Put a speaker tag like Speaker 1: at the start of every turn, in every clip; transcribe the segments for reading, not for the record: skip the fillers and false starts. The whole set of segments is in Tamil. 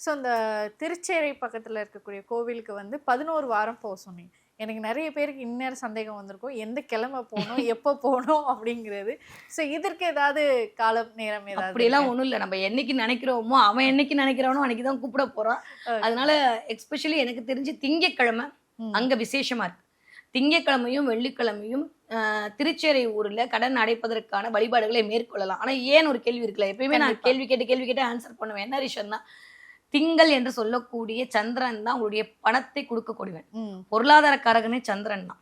Speaker 1: ஸோ இந்த திருச்சேரை பக்கத்துல இருக்கக்கூடிய கோவிலுக்கு வந்து 11 வாரம் போக சொன்னீங்க. எனக்கு நிறைய பேருக்கு இந்நேரம் சந்தேகம் வந்திருக்கும். எந்த கிழமை போகணும், எப்போ போகணும் அப்படிங்கிறது. ஸோ இதற்கு ஏதாவது காலம், நேரம் ஏதாவது
Speaker 2: அப்படியெல்லாம் ஒண்ணும் இல்ல. நம்ம என்னைக்கு நினைக்கிறோமோ, அவன் என்னைக்கு நினைக்கிறானோ அன்னைக்கு தான் கூப்பிட போறான். அதனால எஸ்பெஷலி எனக்கு தெரிஞ்சு திங்கட்கிழமை அங்க விசேஷமா இருக்கு. திங்கட்கிழமையும் வெள்ளிக்கிழமையும் திருச்சேரை ஊர்ல கடன் அடைப்பதற்கான வழிபாடுகளை மேற்கொள்ளலாம். ஆனா ஏன் ஒரு கேள்வி இருக்குல்ல, எப்பயுமே நான் கேள்வி கேட்டு ஆன்சர் பண்ணுவேன். என்ன ரீசன்னா, திங்கள் என்று சொல்லக்கூடிய சந்திரன் தான் உங்களுடைய பணத்தை கொடுக்கக்கூடியவன். பொருளாதார காரகனே சந்திரன் தான்.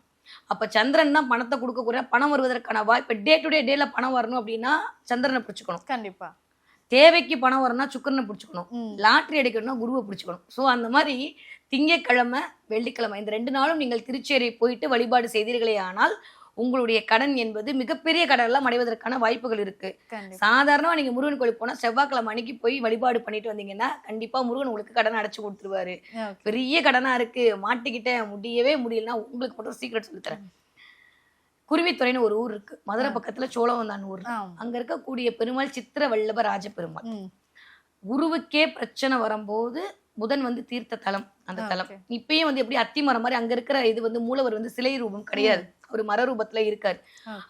Speaker 2: அப்ப சந்திரன் தான் பணத்தை கொடுக்கக்கூடிய, பணம் வருவதற்கான வாய்ப்பு டே டு டேல பணம் வரணும் அப்படின்னா சந்திரனை பிடிச்சுக்கணும்.
Speaker 1: கண்டிப்பா.
Speaker 2: தேவைக்கு பணம் வரணும்னா சுக்கிரனை பிடிச்சுக்கணும். லாட்டரி அடிக்கணும்னா குருவை பிடிச்சுக்கணும். ஸோ அந்த மாதிரி திங்கட்கிழமை வெள்ளிக்கிழமை இந்த 2 நாளும் நீங்கள் திருச்சேரி போயிட்டு வழிபாடு செய்தீர்களே ஆனால் உங்களுடைய கடன் என்பது மிகப்பெரிய கடன் எல்லாம் அடைவதற்கான வாய்ப்புகள் இருக்கு. சாதாரணமா நீங்க முருகன் கோயில் போனா செவ்வாய்க்கிழமை அன்னைக்கு போய் வழிபாடு பண்ணிட்டு வந்தீங்கன்னா கண்டிப்பா முருகன் உங்களுக்கு கடன் அடைச்சு கொடுத்துருவாரு. பெரிய கடனா இருக்கு, மாட்டிக்கிட்டேன், முடியவே முடியலன்னா உங்களுக்கு மட்டும் சீக்கிரம் சொல்லித்தரேன். குருவித்துறைன்னு ஒரு ஊர் இருக்கு, மதுரை பக்கத்துல சோழவந்தான் ஊர். அங்க இருக்கக்கூடிய பெருமாள் சித்திர வல்லப ராஜ பெருமாள். குருவுக்கே பிரச்சனை வரும்போது புதன் வந்து தீர்த்த தலம் அந்த தலம். இப்பயும் வந்து எப்படி அத்திமரம் மாதிரி அங்க இருக்கிற இது வந்து மூலவர் வந்து சிலை ரூபம் கிடையாது, ஒரு மர ரூபத்துல இருக்காரு.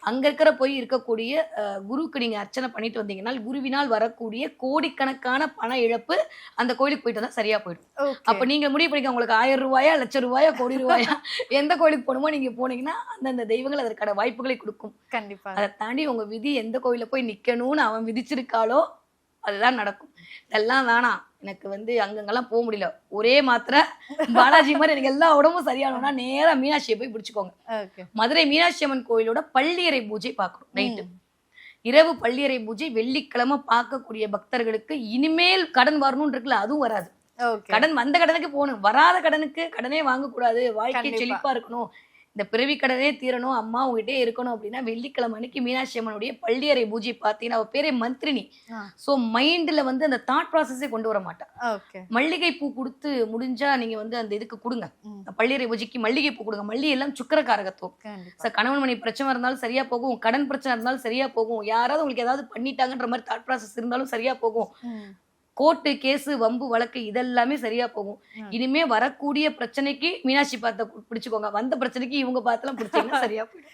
Speaker 2: அங்க இருக்கிற போய் இருக்கக்கூடிய குருவுக்கு நீங்க அர்ச்சனை பண்ணிட்டு வந்தீங்கன்னா குருவினால் வரக்கூடிய கோடிக்கணக்கான பண இழப்பு அந்த கோயிலுக்கு போயிட்டு தான் சரியா போயிடும். அப்ப நீங்க முடிவு பண்ணிக்க, உங்களுக்கு 1000 ரூபாயா, லட்சம் ரூபாயா, கோடி ரூபாயா, எந்த கோயிலுக்கு போகணுமோ நீங்க போனீங்கன்னா அந்தந்த தெய்வங்கள் அதற்கான வாய்ப்புகளை கொடுக்கும்.
Speaker 1: கண்டிப்பா.
Speaker 2: அதை தாண்டி உங்க விதி எந்த கோயில போய் நிக்கணும்னு அவன் விதிச்சிருக்காளோ அதுதான் நடக்கும். இதெல்லாம் வேணாம், எனக்கு வந்து அங்கங்கெல்லாம் போக முடியல, ஒரே மாத்திரை பாலாஜி மாதிரி எனக்கு எல்லா உடம்பும் சரியானோம்னா நேரா மீனாட்சியை போய் பிடிச்சுக்கோங்க. மதுரை மீனாட்சி அம்மன் கோயிலோட பள்ளியறை பூஜை பார்க்கணும். நைட்டு இரவு பள்ளியறை பூஜை வெள்ளிக்கிழமை பார்க்கக்கூடிய பக்தர்களுக்கு இனிமேல் கடன் வரணும்னு இருக்குல்ல, அதுவும் வராது. கடன் வந்த கடனுக்கு போகணும், வராத கடனுக்கு கடனே வாங்கக்கூடாது, வாழ்க்கை செழிப்பா இருக்கணும், இந்த பிறவி கடனே தீரணும், அம்மா உங்ககிட்டே இருக்கணும் அப்படின்னா வெள்ளிக்கிழமை அன்னைக்கு மீனாட்சி அம்மனுடைய பள்ளியறை பூஜை பார்த்தீங்கன்னா அவ பேரே மந்திரினி. ஸோ மைண்ட்ல வந்து அந்த தாட் ப்ராசஸே கொண்டு வர மாட்டா. மல்லிகை பூ கொடுத்து முடிஞ்சா நீங்க வந்து அந்த இதுக்கு கொடுங்க, பள்ளியறை பூஜைக்கு மல்லிகை பூ கொடுங்க. மல்லி எல்லாம் சுக்கிரகாரகத்துவம். கணவன் மணி பிரச்சனை இருந்தாலும் சரியா போகும், கடன் பிரச்சனை இருந்தாலும் சரியா போகும், யாராவது உங்களுக்கு ஏதாவது பண்ணிட்டாங்கன்ற மாதிரி தாட் ப்ராசஸ் இருந்தாலும் சரியா போகும், கோர்ட்டு கேஸு வம்பு வழக்கு இதெல்லாமே சரியா போகும். இனிமே வரக்கூடிய பிரச்சனைக்கு மீனாட்சி பார்த்த பிடிச்சுக்கோங்க, வந்த பிரச்சனைக்கு இவங்க பார்த்தெல்லாம் பிடிச்சீங்கன்னா சரியா போயிடும்.